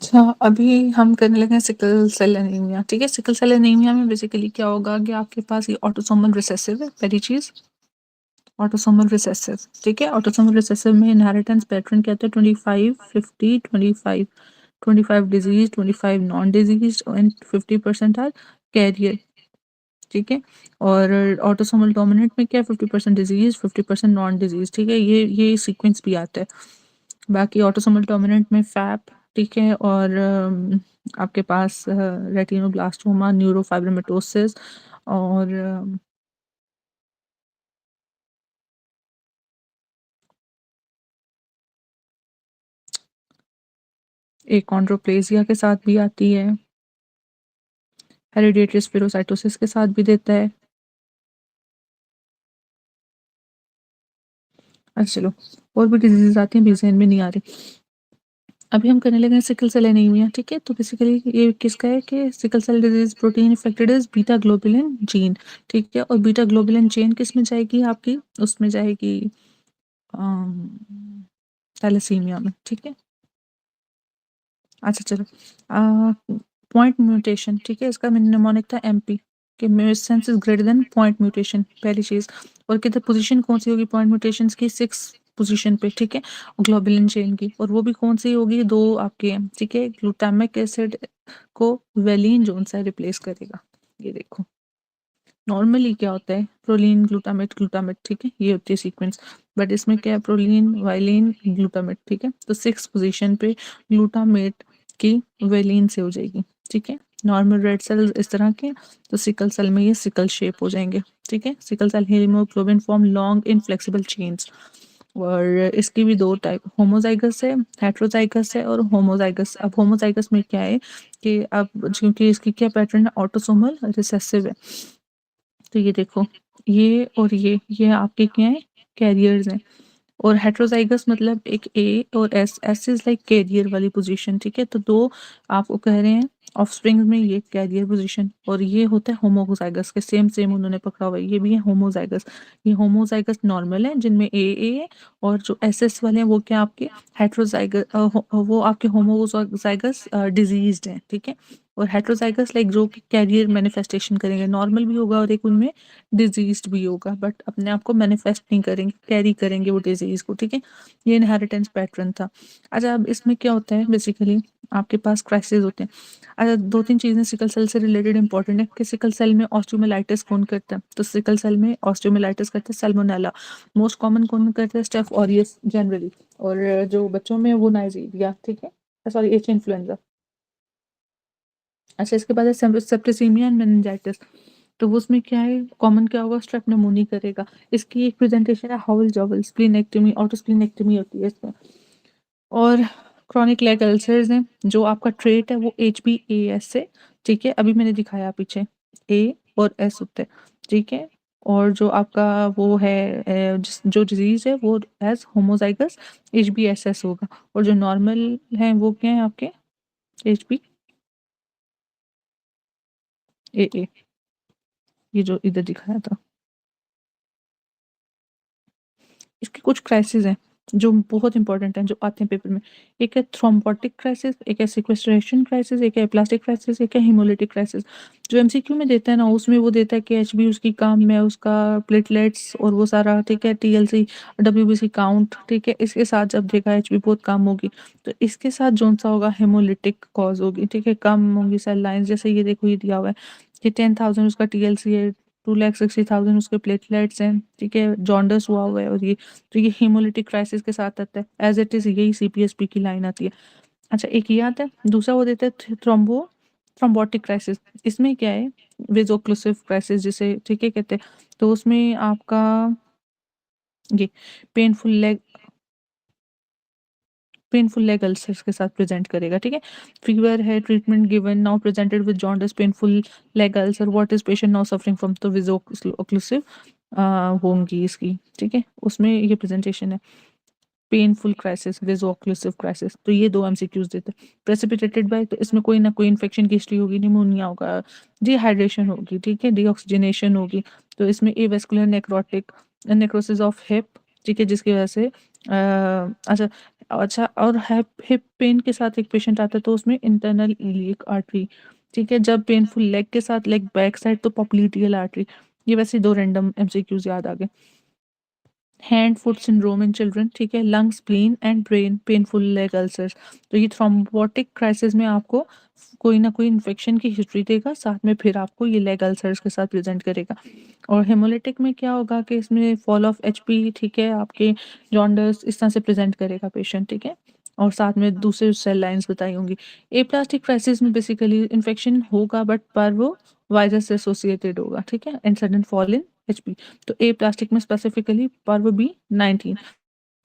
अच्छा, अभी हम करने लगे हैं सिकल सेल एनीमिया। ठीक है, सिकल सेल एनीमिया में बेसिकली क्या होगा कि आपके पास ये ऑटोसोमल रिसेसिव है, पहली चीज। ऑटोसोमल रिसेसिव, ठीक है। ऑटोसोमल रिसेसिव में इनहेरिटेंस पैटर्न कहते हैं 25 50 25। 25 disease, 25 non disease and 50% are carrier. ठीक है। और ऑटोसोमल डोमिनेंट में क्या है, 50% डिजीज, 50% नॉन डिजीज। ठीक है, ये सीक्वेंस भी आता है। बाकी ऑटोसोमल डोमिनेंट में फैप, ठीक है, और आपके पास रेटिनोब्लास्टोमा, न्यूरोफाइब्रोमेटोसिस और एकॉन्ड्रोप्लेजिया के साथ भी आती है। हेरिडिटरी स्पेरोसाइटोसिस के साथ भी देता है। अच्छा चलो, और भी डिजीज आती हैं, बीजेन में नहीं आ रही। अभी हम करने लगे हैं सिकल सेल एनीमिया। ठीक है, तो बेसिकली ये किसका है कि sickle cell disease protein affected is beta globulin gene. ठीक है, और बीटा ग्लोबुलिन जीन किस में जाएगी आपकी, उसमें जाएगी थैलेसीमिया में। ठीक है। अच्छा चलो, पॉइंट म्यूटेशन, ठीक है, इसका निमोनिक था एमपी, कि mutation is greater than point mutation, पहली चीज। और किधर पोजीशन कौन सी होगी पॉइंट म्यूटेशन की, 6 पोजीशन पे। ठीक है, ग्लोबुलिन चेन की। और वो भी कौन सी होगी, दो आपके। ठीक है, ग्लूटामिक एसिड को वेलिन जोन से रिप्लेस करेगा। ये देखो, नॉर्मली क्या होता है, प्रोलीन ग्लूटामेट ग्लूटामेट, ठीक है, ये होती है सीक्वेंस। बट इसमें क्या है, प्रोलीन वाइलिन ग्लूटामेट। ठीक है, तो 6 पोजीशन पे ग्लूटामेट की वेलिन से हो जाएगी। ठीक है, नॉर्मल रेड सेल इस तरह के, तो सिकल सेल में ये सिकल शेप हो जाएंगे। ठीक है, sickle cell haemoglobin form long inflexible chains. और इसकी भी दो टाइप, होमोजाइगस है, हेट्रोजाइगस है और होमोजाइगस। अब होमोजाइगस में क्या है कि अब क्योंकि इसकी क्या पैटर्न है, ऑटोसोमल रिसेसिव है। तो ये देखो, ये और ये आपके क्या है, कैरियर्स हैं। और हेट्रोजाइगस मतलब एक ए और S, S is like carrier वाली पोजीशन। ठीक है, तो दो आपको कह रहे हैं ऑफस्प्रिंग में ये कैरियर पोजीशन, और ये होता है होमोजाइगस के, सेम सेम उन्होंने पकड़ा हुआ है, ये भी है होमोजाइगस। ये होमोजाइगस नॉर्मल है जिनमें ए है, और जो एस एस वाले हैं वो क्या आपके हेट्रोजाइगस, वो आपके होमोजाइगस डिजीज्ड हैं। ठीक है, और हेट्रोजाइगस लाइक जो कि कैरियर मैनिफेस्टेशन करेंगे, नॉर्मल भी होगा और एक उनमें डिजीज्ड भी होगा, बट अपने आप को मैनिफेस्ट नहीं करेंगे, कैरी करेंगे वो डिजीज को। ठीक है, ये इनहेरिटेंस पैटर्न था। अच्छा, अब इसमें क्या होता है, बेसिकली आपके पास क्राइसिस होते हैं। अच्छा, दो तीन चीजें सिकल सेल से रिलेटेड इंपॉर्टेंट है कि सिकल सेल में ऑस्टियोमिलाइटिस कौन करता है, तो सिकल सेल में ऑस्टियोमिलाइटिस करता है सैल्मोनेला। मोस्ट कॉमन कौन करता है, स्टेफ ऑरियस जनरली। और जो बच्चों में वो नाइजीरिया। ठीक है, सॉरी एच इन्फ्लुएंजा। अच्छा, इसके बाद है सेप्टिसीमिया एंड मेनिंजाइटिस। तो वो उसमें क्या है, कॉमन क्या होगा, स्ट्रेप निमोनी करेगा। इसकी एक प्रेजेंटेशन है हाउल जॉवल, स्प्लीनेक्टमी, ऑटो स्प्लीनेक्टमी होती है इसमें। और क्रॉनिक लेग अल्सर्स हैं, जो आपका ट्रेट है वो एच बी ए एस से। ठीक है, अभी मैंने दिखाया पीछे, ए और एस होते हैं। ठीक है, और जो आपका वो है जो डिजीज है वो as homozygous H B S S होगा। और जो नॉर्मल है वो क्या है आपके, एच बी ए, ये जो इधर दिखाया था। इसके कुछ क्राइसिस हैं जो बहुत इंपॉर्टेंट हैं, जो आते हैं पेपर में। एक है थ्रोम्बोटिक क्राइसिस, एक है सिक्वेस्ट्रेशन क्राइसिस, एक है प्लास्टिक क्राइसिस, एक है हेमोलिटिक क्राइसिस। जो एमसीक्यू में देता है ना, उसमें वो देता है कि एचबी उसकी काम में, उसका प्लेटलेट्स और वो सारा। ठीक है, टीएलसी, डब्ल्यूबीसी काउंट। ठीक है, इसके साथ जब देखा एचबी बहुत कम होगी, तो इसके साथ जोन सा होगा, हेमोलिटिक कॉज होगी। ठीक है, कम होंगी सेल लाइन्स, जैसे ये देखो, ये दिया हुआ है कि 10,000 उसका टीएलसी है, 2,60,000 उसके प्लेटलेट्स हैं। ठीक है, जॉन्डस हुआ हुआ है, और ये तो ये हेमोलिटिक क्राइसिस के साथ आता है, एज इट इज यही सीपीएसपी की लाइन आती है। अच्छा, एक ये आता है, दूसरा वो देता है थ्रोम्बोटिक क्राइसिस। इसमें क्या है, वेजोक्लूसिव क्राइसिस जिसे, ठीक है, कहते हैं। तो उसमें आपका ये painful leg painful leg ulcers के साथ प्रेजेंट करेगा। ठीक है, फीवर है, treatment given, now presented with jaundice, painful leg ulcer, what is patient now suffering from, तो विजोक्लूसिव होंगी इसकी। ठीक है, उसमें ये प्रेजेंटेशन है, पेनफुल क्राइसिस, वेजोक्लूसिव क्राइसिस। तो ये दो एमसीक्यूज देते हैं। प्रेसिपिटेटेड बाय, तो इसमें कोई ना कोई इन्फेक्शन की हिस्ट्री होगी, निमोनिया होगा, डिहाइड्रेशन होगी। ठीक है, डीऑक्सीजनेशन होगी। तो इसमें avascular necrotic, necrosis of hip, ठीक है? जिसकी वजह से अच्छा अच्छा और हिप हिप पेन के साथ एक पेशेंट आता है तो उसमें इंटरनल इलियक आर्टरी, ठीक है? जब पेनफुल लेग के साथ लेग बैक साइड तो पोप्लीटियल आर्टरी। ये वैसे 2 रैंडम एमसीक्यूज़ याद आ गए। Hand foot syndrome in children, ठीक है? Lung, spleen and brain, painful leg ulcers. तो ये थ्रोम्बोटिक क्राइसिस में आपको कोई ना कोई इन्फेक्शन की हिस्ट्री देगा, साथ में फिर आपको ये लेग अल्सर्स के साथ प्रेज़ेंट करेगा। और हेमोलिटिक में क्या होगा कि इसमें फॉल ऑफ एचपी, ठीक है? आपके जॉन्डिस इस तरह से प्रेज़ेंट करेगा पेशेंट, ठीक है? और साथ में दूसरे सेल लाइन्स बताई होंगी। एप्लास्टिक क्राइसिस में बेसिकली इन्फेक्शन होगा बट पर वो वायरस से एसोसिएटेड होगा, ठीक है? And sudden fall in HP. तो ए प्लास्टिक में स्पेसिफिकली पार्वो बी 19,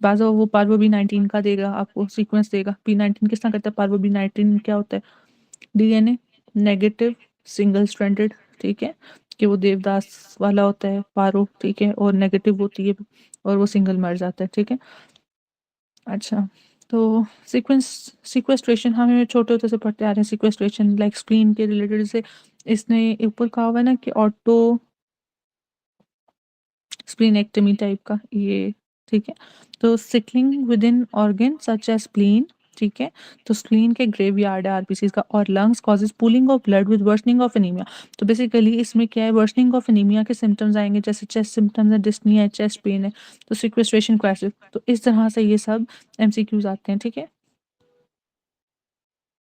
बाज़ वो पार्वो बी 19 का देगा आपको सीक्वेंस देगा। पी 19 किस तरह करता है, पार्वो बी 19 क्या होता है? डीएनए नेगेटिव सिंगल स्ट्रैंडेड, ठीक है? कि वो देवदास वाला होता है पारो, ठीक है? और नेगेटिव होती है और वो सिंगल मर जाता है, ठीक है? अच्छा, तो सीक्वेस्ट्रेशन हमें छोटे होते से पढ़ते आ रहे हैं, सीक्वेस्ट्रेशन लाइक स्प्लीन के रिलेटेड से इसने ऊपर कहा हुआ है ना कि ऑटो स्प्लीनेक्टमी टाइप का ये, ठीक है? तो sickling with in organ such as spleen, ठीक है? तो स्प्लीन के ग्रेवयार्ड है आरबीसीज़ का और lungs causes pooling of blood with worsening of anaemia. तो बेसिकली इसमें क्या है, वर्सनिंग ऑफ एनीमिया के सिम्पटम्स आएँगे जैसे चेस्ट सिम्पटम्स है, डिस्नी है, चेस्ट पेन है, तो सीक्वेस्ट्रेशन क्राइसिस। तो इस तरह से ये सब एमसीक्यूज़ आते हैं, ठीक है?